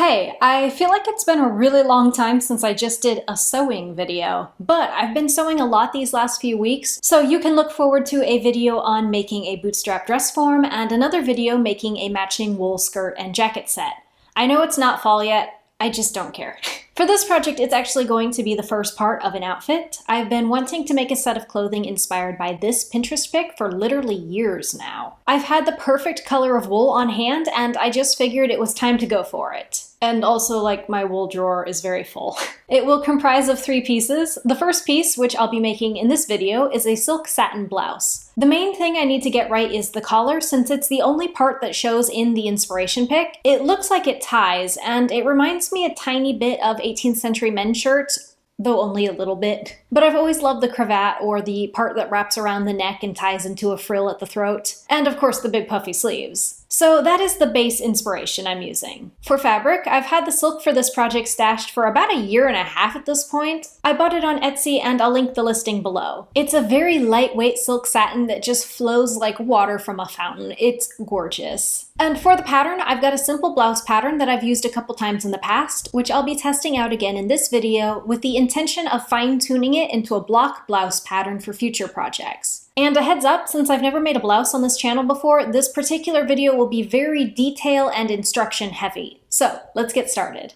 Hey, I feel like it's been a really long time since I just did a sewing video, but I've been sewing a lot these last few weeks, so you can look forward to a video on making a bootstrap dress form and another video making a matching wool skirt and jacket set. I know it's not fall yet, I just don't care. For this project, it's actually going to be the first part of an outfit. I've been wanting to make a set of clothing inspired by this Pinterest pic for literally years now. I've had the perfect color of wool on hand, and I just figured it was time to go for it. And also, like, my wool drawer is very full. It will comprise of 3 pieces. The first piece, which I'll be making in this video, is a silk satin blouse. The main thing I need to get right is the collar, since it's the only part that shows in the inspiration pic. It looks like it ties, and it reminds me a tiny bit of 18th century men's shirts, though only a little bit. But I've always loved the cravat, or the part that wraps around the neck and ties into a frill at the throat, and of course the big puffy sleeves. So that is the base inspiration I'm using. For fabric, I've had the silk for this project stashed for about 1.5 years at this point. I bought it on Etsy and I'll link the listing below. It's a very lightweight silk satin that just flows like water from a fountain. It's gorgeous. And for the pattern, I've got a simple blouse pattern that I've used a couple times in the past, which I'll be testing out again in this video with the intention of fine-tuning it into a block blouse pattern for future projects. And a heads up, since I've never made a blouse on this channel before, this particular video will be very detail and instruction heavy. So let's get started.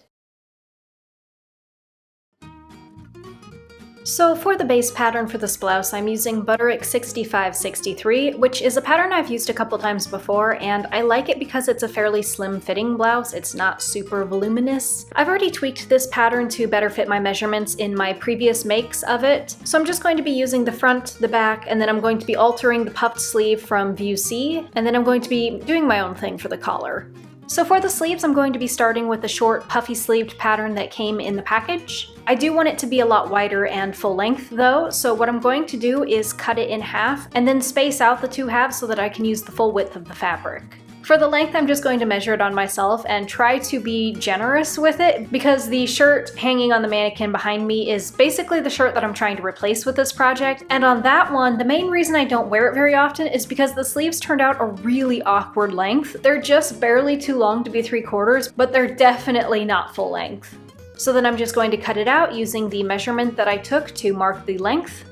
So for the base pattern for this blouse, I'm using Butterick 6563, which is a pattern I've used a couple times before, and I like it because it's a fairly slim fitting blouse. It's not super voluminous. I've already tweaked this pattern to better fit my measurements in my previous makes of it. So I'm just going to be using the front, the back, and then I'm going to be altering the puffed sleeve from view C, and then I'm going to be doing my own thing for the collar. So for the sleeves, I'm going to be starting with the short puffy sleeved pattern that came in the package. I do want it to be a lot wider and full length though, so what I'm going to do is cut it in half and then space out the 2 halves so that I can use the full width of the fabric. For the length, I'm just going to measure it on myself and try to be generous with it because the shirt hanging on the mannequin behind me is basically the shirt that I'm trying to replace with this project. And on that one, the main reason I don't wear it very often is because the sleeves turned out a really awkward length. They're just barely too long to be 3/4, but they're definitely not full length. So then I'm just going to cut it out using the measurement that I took to mark the length.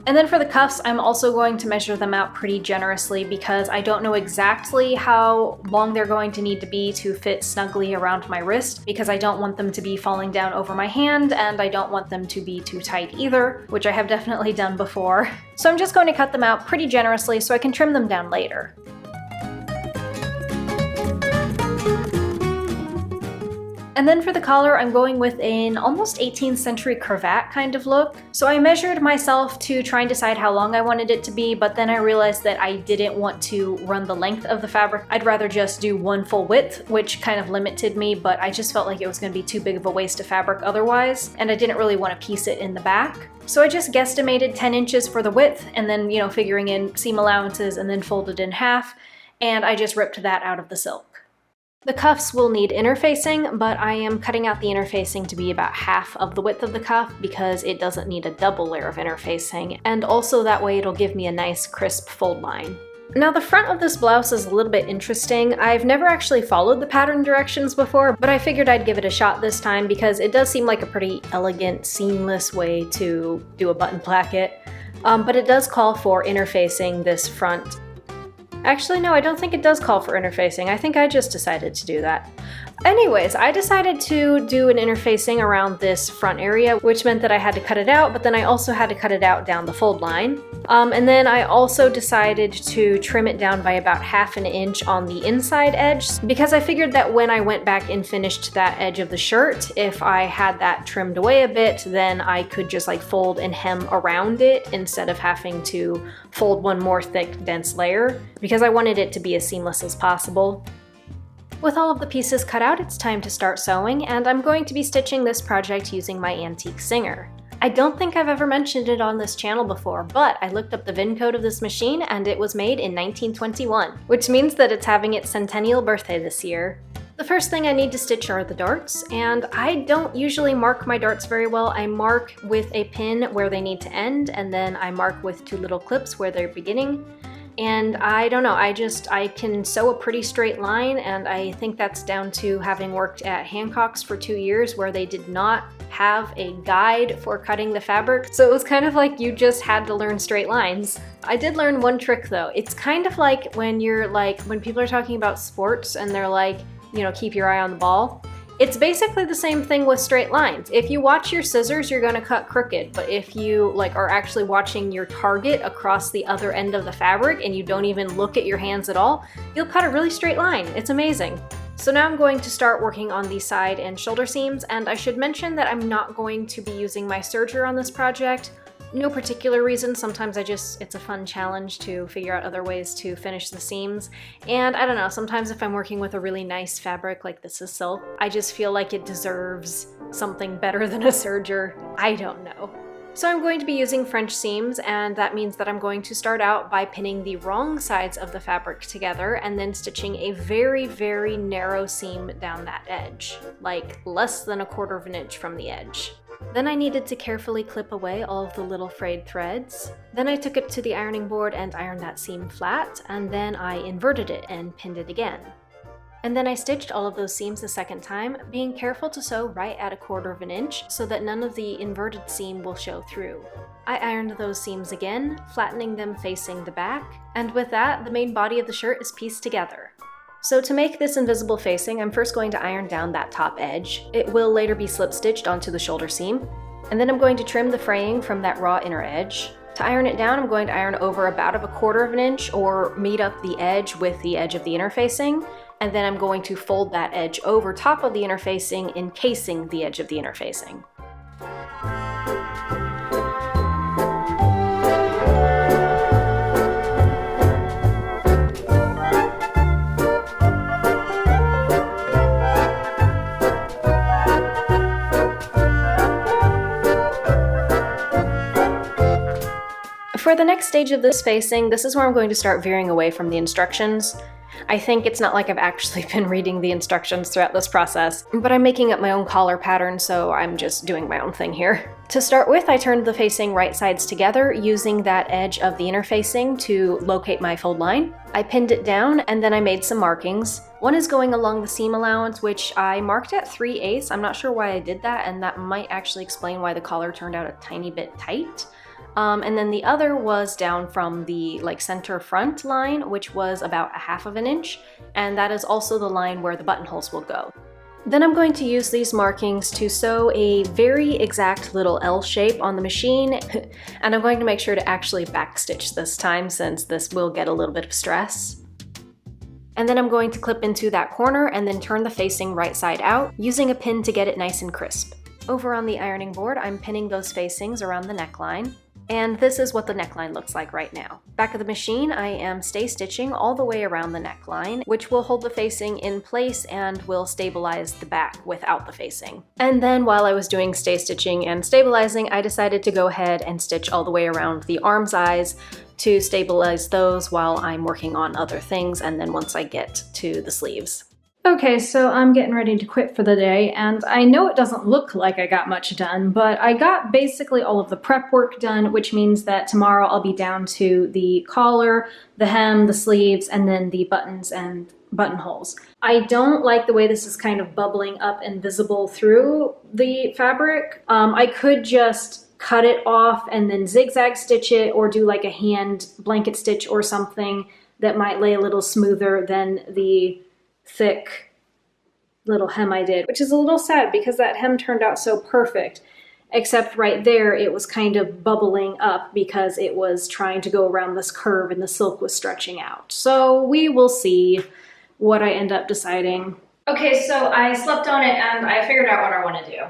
And then for the cuffs, I'm also going to measure them out pretty generously because I don't know exactly how long they're going to need to be to fit snugly around my wrist, because I don't want them to be falling down over my hand and I don't want them to be too tight either, which I have definitely done before. So I'm just going to cut them out pretty generously so I can trim them down later. And then for the collar, I'm going with an almost 18th century cravat kind of look. So I measured myself to try and decide how long I wanted it to be, but then I realized that I didn't want to run the length of the fabric. I'd rather just do 1 full width, which kind of limited me, but I just felt like it was going to be too big of a waste of fabric otherwise, and I didn't really want to piece it in the back. So I just guesstimated 10 inches for the width, and then, figuring in seam allowances and then folded in half, and I just ripped that out of the silk. The cuffs will need interfacing, but I am cutting out the interfacing to be about half of the width of the cuff because it doesn't need a double layer of interfacing, and also that way it'll give me a nice crisp fold line. Now the front of this blouse is a little bit interesting. I've never actually followed the pattern directions before, but I figured I'd give it a shot this time because it does seem like a pretty elegant, seamless way to do a button placket, but it does call for interfacing this front. Actually, no, I don't think it does call for interfacing. I think I just decided to do that. Anyways, I decided to do an interfacing around this front area, which meant that I had to cut it out, but then I also had to cut it out down the fold line. And then I also decided to trim it down by about 1/2 inch on the inside edge, because I figured that when I went back and finished that edge of the shirt, if I had that trimmed away a bit, then I could just like fold and hem around it instead of having to fold one more thick, dense layer, because I wanted it to be as seamless as possible. With all of the pieces cut out, it's time to start sewing, and I'm going to be stitching this project using my antique Singer. I don't think I've ever mentioned it on this channel before, but I looked up the VIN code of this machine and it was made in 1921, which means that it's having its centennial birthday this year. The first thing I need to stitch are the darts, and I don't usually mark my darts very well. I mark with a pin where they need to end, and then I mark with 2 little clips where they're beginning. And I don't know, I can sew a pretty straight line, and I think that's down to having worked at Hancock's for 2 years where they did not have a guide for cutting the fabric. So it was kind of like you just had to learn straight lines. I did learn one trick though. It's kind of like when when people are talking about sports and they're like, you know, keep your eye on the ball. It's basically the same thing with straight lines. If you watch your scissors, you're gonna cut crooked, but if you are actually watching your target across the other end of the fabric and you don't even look at your hands at all, you'll cut a really straight line. It's amazing. So now I'm going to start working on the side and shoulder seams, and I should mention that I'm not going to be using my serger on this project. No particular reason, sometimes it's a fun challenge to figure out other ways to finish the seams. And I don't know, sometimes if I'm working with a really nice fabric like this is silk, I just feel like it deserves something better than a serger. I don't know. So I'm going to be using French seams, and that means that I'm going to start out by pinning the wrong sides of the fabric together and then stitching a very, very narrow seam down that edge, like less than 1/4 of an inch from the edge. Then I needed to carefully clip away all of the little frayed threads. Then I took it to the ironing board and ironed that seam flat, and then I inverted it and pinned it again. And then I stitched all of those seams a second time, being careful to sew right at 1/4 of an inch so that none of the inverted seam will show through. I ironed those seams again, flattening them facing the back, and with that, the main body of the shirt is pieced together. So to make this invisible facing, I'm first going to iron down that top edge. It will later be slip stitched onto the shoulder seam. And then I'm going to trim the fraying from that raw inner edge. To iron it down, I'm going to iron over about 1/4 of an inch or meet up the edge with the edge of the inner facing. And then I'm going to fold that edge over top of the inner facing, encasing the edge of the inner facing. For the next stage of this facing, this is where I'm going to start veering away from the instructions. I think it's not like I've actually been reading the instructions throughout this process, but I'm making up my own collar pattern, so I'm just doing my own thing here. To start with, I turned the facing right sides together using that edge of the inner facing to locate my fold line. I pinned it down, and then I made some markings. One is going along the seam allowance, which I marked at 3/8. I'm not sure why I did that, and that might actually explain why the collar turned out a tiny bit tight. And then the other was down from the center front line, which was about 1/2 of an inch, and that is also the line where the buttonholes will go. Then I'm going to use these markings to sew a very exact little L shape on the machine, and I'm going to make sure to actually backstitch this time since this will get a little bit of stress. And then I'm going to clip into that corner and then turn the facing right side out, using a pin to get it nice and crisp. Over on the ironing board, I'm pinning those facings around the neckline. And this is what the neckline looks like right now. Back of the machine, I am stay stitching all the way around the neckline, which will hold the facing in place and will stabilize the back without the facing. And then while I was doing stay stitching and stabilizing, I decided to go ahead and stitch all the way around the arm size to stabilize those while I'm working on other things, and then once I get to the sleeves. Okay, so I'm getting ready to quit for the day, and I know it doesn't look like I got much done, but I got basically all of the prep work done, which means that tomorrow I'll be down to the collar, the hem, the sleeves, and then the buttons and buttonholes. I don't like the way this is kind of bubbling up and visible through the fabric. I could just cut it off and then zigzag stitch it, or do like a hand blanket stitch or something that might lay a little smoother than the thick little hem I did, which is a little sad because that hem turned out so perfect, except right there it was kind of bubbling up because it was trying to go around this curve and the silk was stretching out. So we will see what I end up deciding. Okay, so I slept on it and I figured out what I want to do.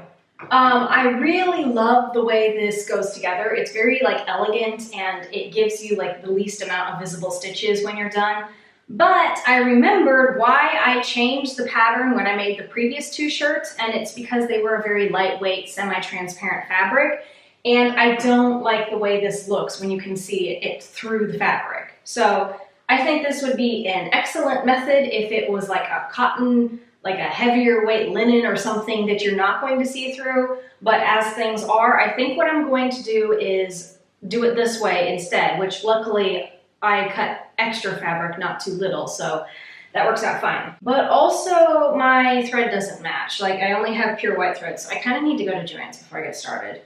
I really love the way this goes together. It's very elegant, and it gives you the least amount of visible stitches when you're done. But I remembered why I changed the pattern when I made the previous 2 shirts, and it's because they were a very lightweight, semi-transparent fabric. and I don't like the way this looks when you can see it through the fabric. So I think this would be an excellent method if it was like a cotton, like a heavier weight linen or something that you're not going to see through. But as things are, I think what I'm going to do is do it this way instead, which luckily I cut extra fabric, not too little, so that works out fine. But also my thread doesn't match. Like, I only have pure white thread, so I kind of need to go to Joann's before I get started.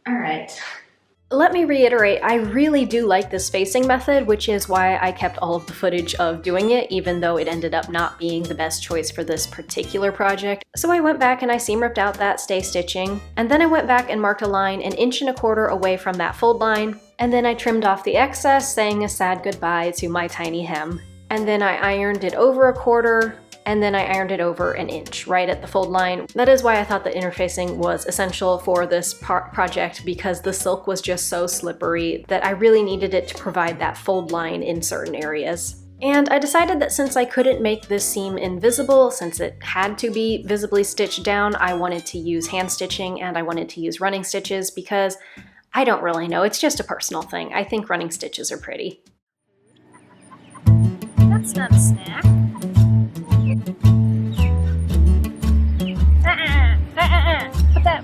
All right. Let me reiterate, I really do like this facing method, which is why I kept all of the footage of doing it, even though it ended up not being the best choice for this particular project. So I went back and I seam ripped out that stay stitching, and then I went back and marked a line 1.25 inches away from that fold line, and then I trimmed off the excess, saying a sad goodbye to my tiny hem. And then I ironed it over 1/4, and then I ironed it over 1 inch, right at the fold line. That is why I thought the interfacing was essential for this project, because the silk was just so slippery that I really needed it to provide that fold line in certain areas. And I decided that since I couldn't make this seam invisible, since it had to be visibly stitched down, I wanted to use hand stitching and I wanted to use running stitches because I don't really know, it's just a personal thing. I think running stitches are pretty. That's not a snack. Put that.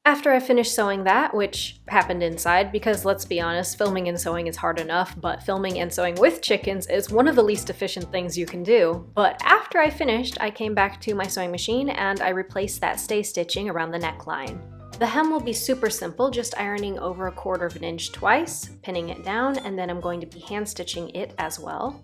After I finished sewing that, which happened inside because let's be honest, filming and sewing is hard enough, but filming and sewing with chickens is one of the least efficient things you can do. But after I finished, I came back to my sewing machine and I replaced that stay stitching around the neckline. The hem will be super simple, just ironing over 1/4 inch twice, pinning it down, and then I'm going to be hand stitching it as well.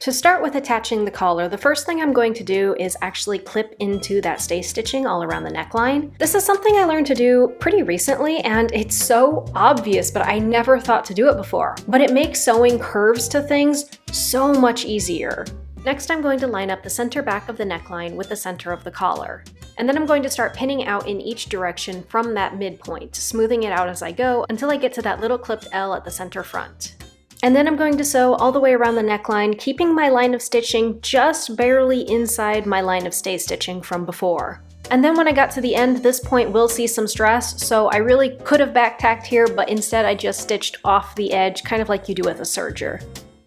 To start with attaching the collar, the first thing I'm going to do is actually clip into that stay stitching all around the neckline. This is something I learned to do pretty recently, and it's so obvious, but I never thought to do it before. But it makes sewing curves to things so much easier. Next, I'm going to line up the center back of the neckline with the center of the collar. And then I'm going to start pinning out in each direction from that midpoint, smoothing it out as I go until I get to that little clipped L at the center front. And then I'm going to sew all the way around the neckline, keeping my line of stitching just barely inside my line of stay stitching from before. And then when I got to the end, this point will see some stress, so I really could have back tacked here, but instead I just stitched off the edge, kind of like you do with a serger.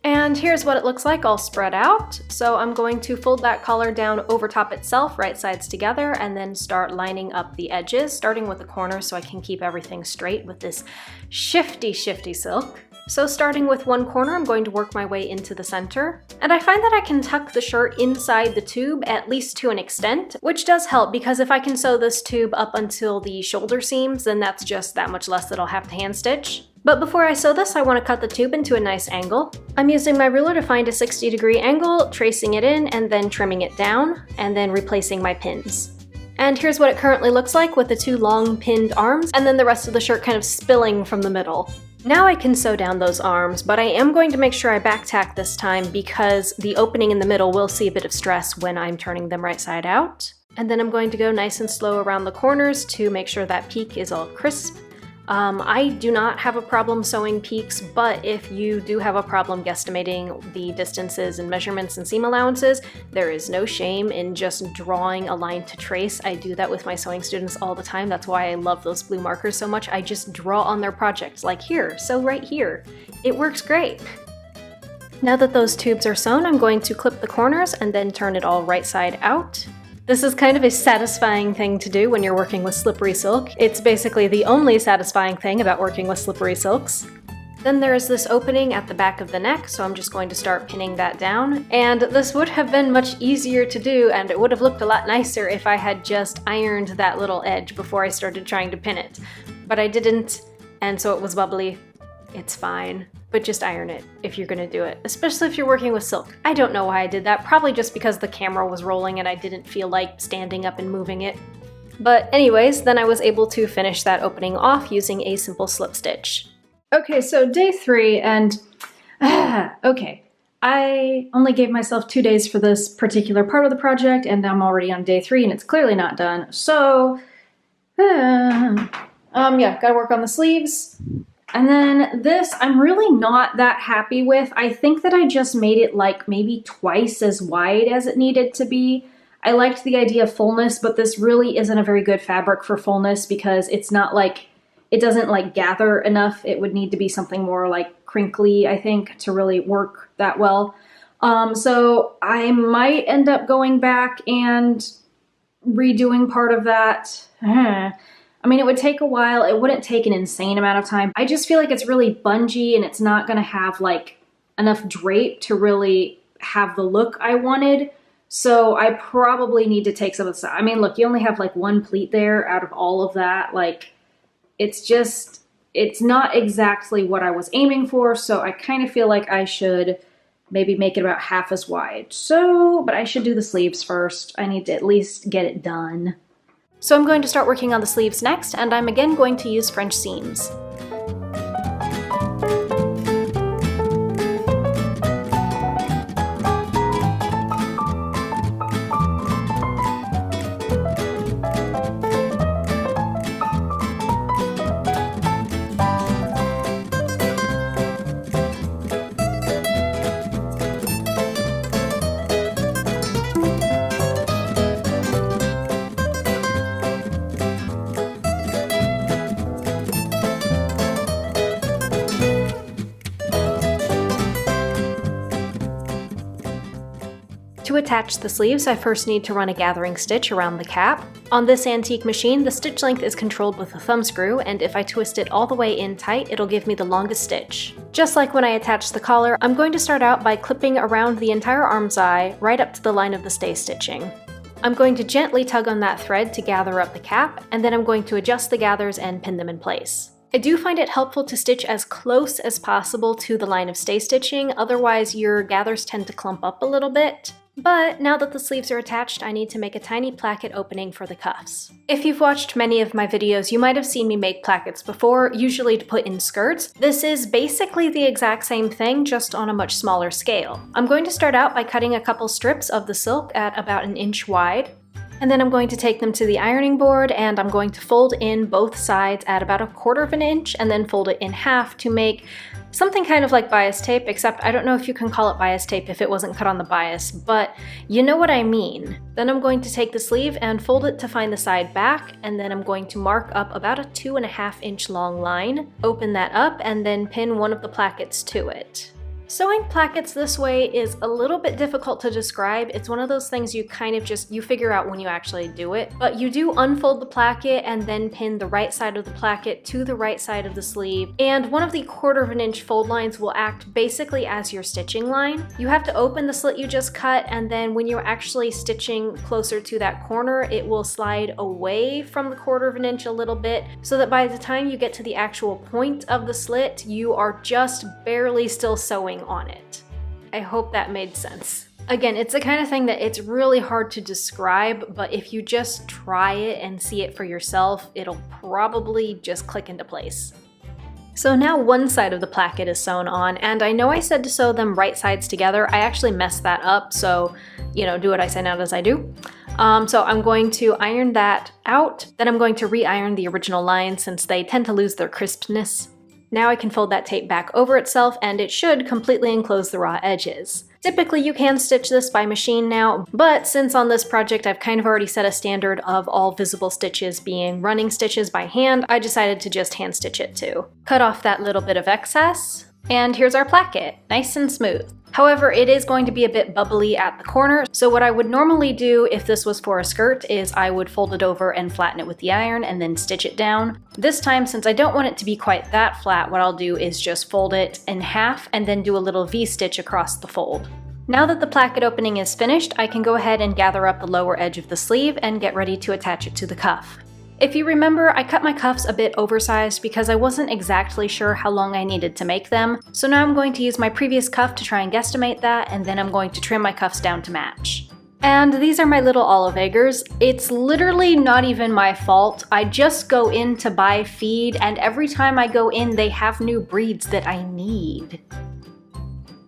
And here's what it looks like all spread out. So I'm going to fold that collar down over top itself, right sides together, and then start lining up the edges, starting with the corners so I can keep everything straight with this shifty silk. So starting with one corner, I'm going to work my way into the center. And I find that I can tuck the shirt inside the tube, at least to an extent, which does help because if I can sew this tube up until the shoulder seams, then that's just that much less that I'll have to hand stitch. But before I sew this, I want to cut the tube into a nice angle. I'm using my ruler to find a 60-degree angle, tracing it in, and then trimming it down, and then replacing my pins. And here's what it currently looks like with the two long pinned arms, and then the rest of the shirt kind of spilling from the middle. Now I can sew down those arms, but I am going to make sure I back tack this time because the opening in the middle will see a bit of stress when I'm turning them right side out. And then I'm going to go nice and slow around the corners to make sure that peak is all crisp, I do not have a problem sewing peaks, but if you do have a problem guesstimating the distances and measurements and seam allowances, there is no shame in just drawing a line to trace. I do that with my sewing students all the time. That's why I love those blue markers so much. I just draw on their projects, like here, sew right here. It works great. Now that those tubes are sewn, I'm going to clip the corners and then turn it all right side out. This is kind of a satisfying thing to do when you're working with slippery silk. It's basically the only satisfying thing about working with slippery silks. Then there is this opening at the back of the neck, so I'm just going to start pinning that down. And this would have been much easier to do, and it would have looked a lot nicer if I had just ironed that little edge before I started trying to pin it. But I didn't, and so it was bubbly. It's fine. But just iron it if you're gonna do it, especially if you're working with silk. I don't know why I did that, probably just because the camera was rolling and I didn't feel like standing up and moving it. But anyways, then I was able to finish that opening off using a simple slip stitch. Okay, so day 3, and okay. I only gave myself 2 days for this particular part of the project, and I'm already on day 3 and it's clearly not done. So, yeah, gotta work on the sleeves. And then this, I'm really not that happy with. I think that I just made it like maybe twice as wide as it needed to be. I liked the idea of fullness, but this really isn't a very good fabric for fullness because it's not like, it doesn't like gather enough. It would need to be something more like crinkly, I think, to really work that well. So I might end up going back and redoing part of that. I mean, it would take a while. It wouldn't take an insane amount of time. I just feel like it's really bungy and it's not gonna have like enough drape to really have the look I wanted. So I probably need to take some of the, I mean, look, you only have like 1 pleat there out of all of that. Like, it's just, it's not exactly what I was aiming for. So I kind of feel like I should maybe make it about half as wide. So, but I should do the sleeves first. I need to at least get it done. So I'm going to start working on the sleeves next, and I'm again going to use French seams. To attach the sleeves, I first need to run a gathering stitch around the cap. On this antique machine, the stitch length is controlled with a thumb screw, and if I twist it all the way in tight, it'll give me the longest stitch. Just like when I attached the collar, I'm going to start out by clipping around the entire arm's eye, right up to the line of the stay stitching. I'm going to gently tug on that thread to gather up the cap, and then I'm going to adjust the gathers and pin them in place. I do find it helpful to stitch as close as possible to the line of stay stitching, otherwise your gathers tend to clump up a little bit. But now that the sleeves are attached, I need to make a tiny placket opening for the cuffs. If you've watched many of my videos, you might have seen me make plackets before, usually to put in skirts. This is basically the exact same thing, just on a much smaller scale. I'm going to start out by cutting a couple strips of the silk at about 1 inch wide. And then I'm going to take them to the ironing board and I'm going to fold in both sides at about 1/4 inch and then fold it in half to make something kind of like bias tape, except I don't know if you can call it bias tape if it wasn't cut on the bias, but you know what I mean. Then I'm going to take the sleeve and fold it to find the side back, and then I'm going to mark up about a 2.5 inch long line, open that up, and then pin one of the plackets to it. Sewing plackets this way is a little bit difficult to describe. It's one of those things you kind of just, you figure out when you actually do it. But you do unfold the placket and then pin the right side of the placket to the right side of the sleeve. And one of the 1/4 inch fold lines will act basically as your stitching line. You have to open the slit you just cut, and then when you're actually stitching closer to that corner, it will slide away from the 1/4 inch a little bit, so that by the time you get to the actual point of the slit, you are just barely still sewing on it. I hope that made sense. Again, it's the kind of thing that it's really hard to describe, but if you just try it and see it for yourself, it'll probably just click into place. So now one side of the placket is sewn on, and I know I said to sew them right sides together. I actually messed that up, so, you know, do what I say, not as I do. So I'm going to iron that out. Then I'm going to re-iron the original lines since they tend to lose their crispness. Now I can fold that tape back over itself and it should completely enclose the raw edges. Typically you can stitch this by machine now, but since on this project I've kind of already set a standard of all visible stitches being running stitches by hand, I decided to just hand stitch it too. Cut off that little bit of excess, and here's our placket, nice and smooth. However, it is going to be a bit bubbly at the corner, so what I would normally do if this was for a skirt is I would fold it over and flatten it with the iron and then stitch it down. This time, since I don't want it to be quite that flat, what I'll do is just fold it in half and then do a little V-stitch across the fold. Now that the placket opening is finished, I can go ahead and gather up the lower edge of the sleeve and get ready to attach it to the cuff. If you remember, I cut my cuffs a bit oversized because I wasn't exactly sure how long I needed to make them, so now I'm going to use my previous cuff to try and guesstimate that, and then I'm going to trim my cuffs down to match. And these are my little olive eggers. It's literally not even my fault. I just go in to buy feed, and every time I go in, they have new breeds that I need.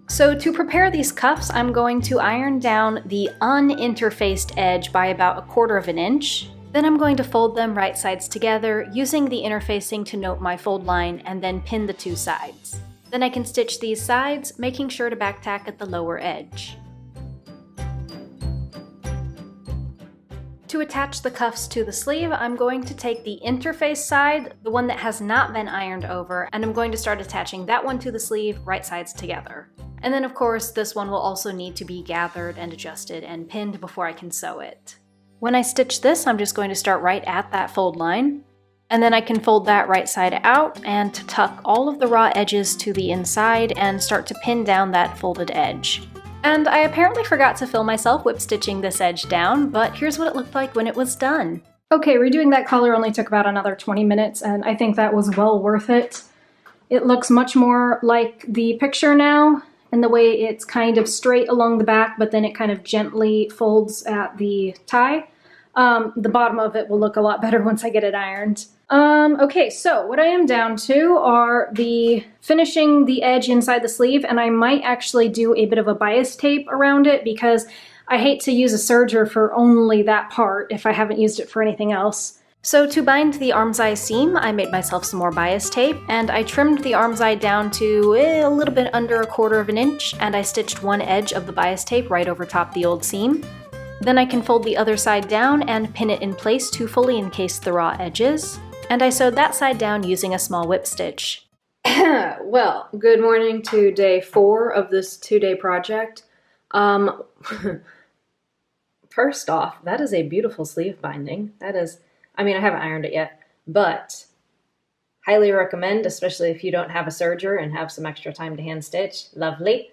So to prepare these cuffs, I'm going to iron down the uninterfaced edge by about 1/4 inch. Then I'm going to fold them right sides together, using the interfacing to note my fold line, and then pin the 2 sides. Then I can stitch these sides, making sure to back tack at the lower edge. To attach the cuffs to the sleeve, I'm going to take the interface side, the one that has not been ironed over, and I'm going to start attaching that one to the sleeve, right sides together. And then of course, this one will also need to be gathered and adjusted and pinned before I can sew it. When I stitch this, I'm just going to start right at that fold line, and then I can fold that right side out and tuck all of the raw edges to the inside and start to pin down that folded edge. And I apparently forgot to film myself whip stitching this edge down, but here's what it looked like when it was done. Okay, redoing that collar only took about another 20 minutes, and I think that was well worth it. It looks much more like the picture now, and the way it's kind of straight along the back, but then it kind of gently folds at the tie. The bottom of it will look a lot better once I get it ironed. Okay, so what I am down to are finishing the edge inside the sleeve, and I might actually do a bit of a bias tape around it because I hate to use a serger for only that part if I haven't used it for anything else. So to bind the armscye seam, I made myself some more bias tape, and I trimmed the armscye down to a little bit under 1/4 inch, and I stitched one edge of the bias tape right over top the old seam. Then I can fold the other side down and pin it in place to fully encase the raw edges. And I sewed that side down using a small whip stitch. Well, good morning to day 4 of this 2-day project. First off, that is a beautiful sleeve binding. That is, I mean, I haven't ironed it yet, but highly recommend, especially if you don't have a serger and have some extra time to hand stitch. Lovely.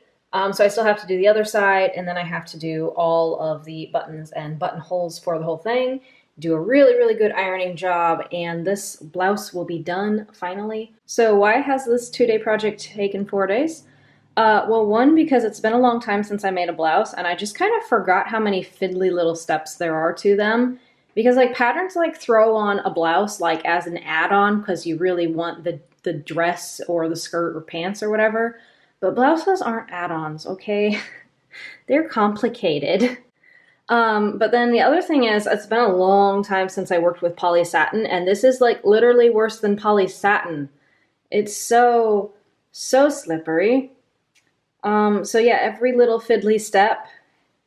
So I still have to do the other side, and then I have to do all of the buttons and buttonholes for the whole thing, do a really, really good ironing job, and this blouse will be done finally. So why has this 2-day project taken 4 days? Well, one, because it's been a long time since I made a blouse, and I just kind of forgot how many fiddly little steps there are to them. Because like patterns like throw on a blouse like as an add-on because you really want the dress or the skirt or pants or whatever. But blouses aren't add-ons, okay? They're complicated. But then the other thing is, it's been a long time since I worked with poly satin, and this is like literally worse than poly satin. It's so slippery. So yeah, every little fiddly step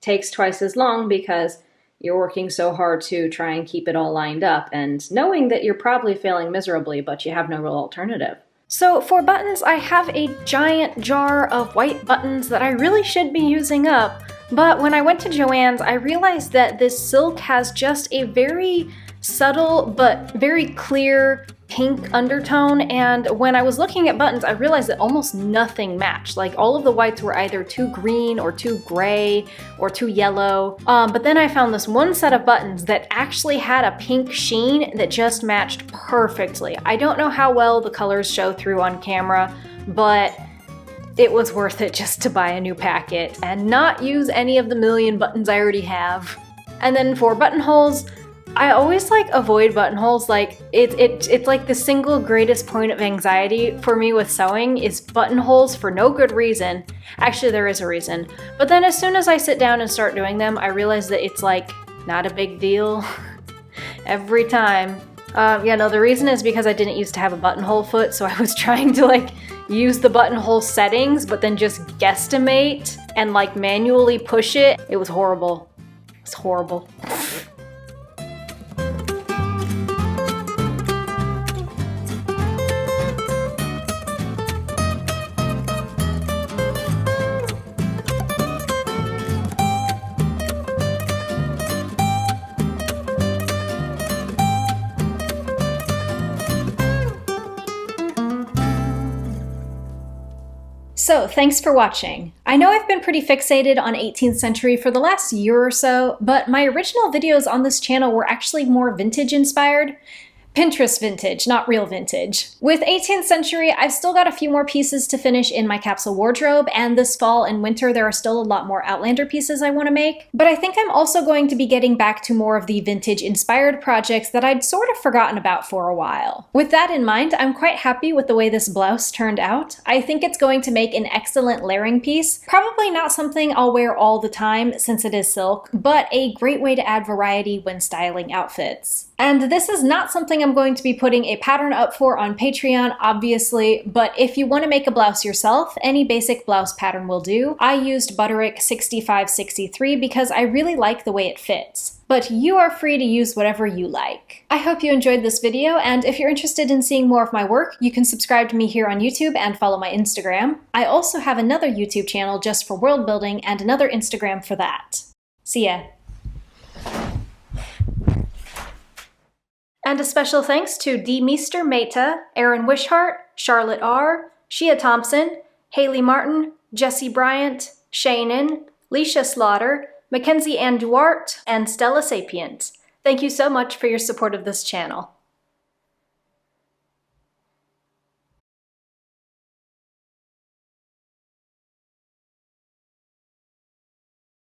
takes twice as long because you're working so hard to try and keep it all lined up, and knowing that you're probably failing miserably, but you have no real alternative. So for buttons, I have a giant jar of white buttons that I really should be using up, but when I went to Joann's, I realized that this silk has just a very subtle but very clear pink undertone, and when I was looking at buttons, I realized that almost nothing matched. Like all of the whites were either too green or too gray or too yellow. But then I found this one set of buttons that actually had a pink sheen that just matched perfectly. I don't know how well the colors show through on camera, but it was worth it just to buy a new packet and not use any of the million buttons I already have. And then for buttonholes, I always like avoid buttonholes. Like it's like the single greatest point of anxiety for me with sewing is buttonholes for no good reason. Actually, there is a reason. But then as soon as I sit down and start doing them, I realize that it's like Not a big deal. Every time. Yeah, no, the reason is because I didn't used to have a buttonhole foot, so I was trying to like use the buttonhole settings, but then just guesstimate and like manually push it. It was horrible. It was horrible. So, thanks for watching. I know I've been pretty fixated on 18th century for the last year or so, but my original videos on this channel were actually more vintage inspired. Pinterest vintage, not real vintage. With 18th century, I've still got a few more pieces to finish in my capsule wardrobe, and this fall and winter there are still a lot more Outlander pieces I want to make. But I think I'm also going to be getting back to more of the vintage inspired projects that I'd sort of forgotten about for a while. With that in mind, I'm quite happy with the way this blouse turned out. I think it's going to make an excellent layering piece. Probably not something I'll wear all the time since it is silk, but a great way to add variety when styling outfits. And this is not something I'm going to be putting a pattern up for on Patreon, obviously, but if you want to make a blouse yourself, any basic blouse pattern will do. I used Butterick 6563 because I really like the way it fits. But you are free to use whatever you like. I hope you enjoyed this video, and if you're interested in seeing more of my work, you can subscribe to me here on YouTube and follow my Instagram. I also have another YouTube channel just for world building and another Instagram for that. See ya. And a special thanks to D. Meester Mehta, Aaron Wishart, Charlotte R., Shia Thompson, Haley Martin, Jesse Bryant, Shanen, Leisha Slaughter, Mackenzie Ann Duarte, and Stella Sapient. Thank you so much for your support of this channel.